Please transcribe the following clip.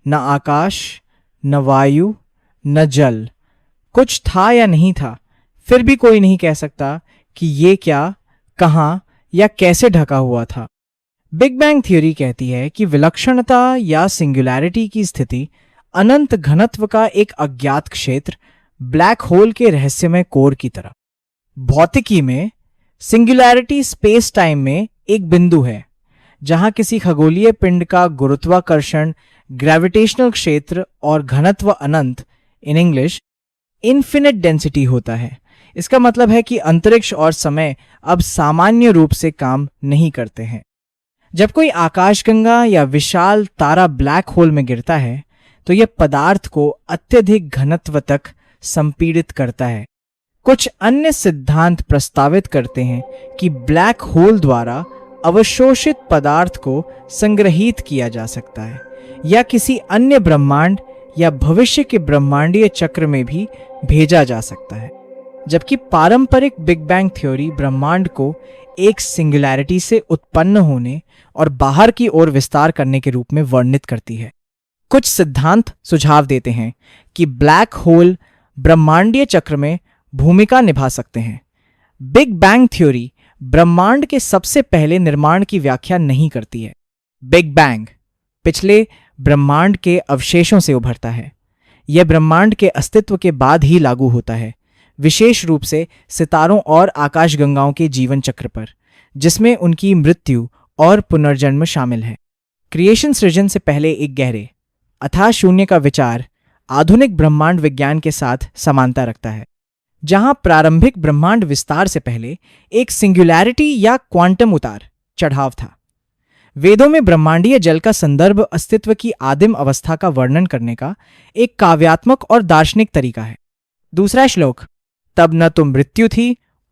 न आकाश, न वायु, न जल। कुछ था या नहीं था, फिर भी कोई नहीं कह सकता कि ये क्या, कहाँ या कैसे ढका हुआ था। बिग बैंग थ्योरी कहती है कि विलक्षणता या सिंगुलैरिटी की स्थिति अनंत घनत्व का एक अज्ञात क्षेत्र, ब्लैक होल के रहस्यमय कोर की तरह। भौतिकी में सिंगुलैरिटी स्पेस टाइम में एक बिंदु है जहां किसी खगोलीय पिंड का गुरुत्वाकर्षण, ग्रेविटेशनल क्षेत्र और घनत्व अनंत, इन इंग्लिश इन्फिनिट डेंसिटी होता है। इसका मतलब है कि अंतरिक्ष और समय अब सामान्य रूप से काम नहीं करते हैं। जब कोई आकाशगंगा या विशाल तारा ब्लैक होल में गिरता है तो यह पदार्थ को अत्यधिक घनत्व तक संपीड़ित करता है। कुछ अन्य सिद्धांत प्रस्तावित करते हैं कि ब्लैक होल द्वारा अवशोषित पदार्थ को संग्रहित किया जा सकता है या किसी अन्य ब्रह्मांड या भविष्य के ब्रह्मांडीय चक्र में भी भेजा जा सकता है। जबकि पारंपरिक बिग बैंग थ्योरी ब्रह्मांड को एक सिंगुलैरिटी से उत्पन्न होने और बाहर की ओर विस्तार करने के रूप में वर्णित करती है। कुछ सिद्धांत सुझाव देते हैं कि ब्लैक होल ब्रह्मांडीय चक्र में भूमिका निभा सकते हैं। बिग बैंग थ्योरी ब्रह्मांड के सबसे पहले निर्माण की व्याख्या नहीं करती है। बिग बैंग पिछले ब्रह्मांड के अवशेषों से उभरता है। यह ब्रह्मांड के अस्तित्व के बाद ही लागू होता है, विशेष रूप से सितारों और आकाशगंगाओं के जीवन चक्र पर, जिसमें उनकी मृत्यु और पुनर्जन्म शामिल है। क्रिएशन सृजन से पहले एक गहरे अथाह शून्य का विचार आधुनिक ब्रह्मांड विज्ञान के साथ समानता रखता है, जहां प्रारंभिक ब्रह्मांड विस्तार से पहले एक सिंगुलैरिटी या क्वांटम उतार चढ़ाव था। वेदों में ब्रह्मांडीय जल का संदर्भ अस्तित्व की आदिम अवस्था का वर्णन करने का एक काव्यात्मक और दार्शनिक तरीका है। दूसरा श्लोक, तब न तो मृत्यु थी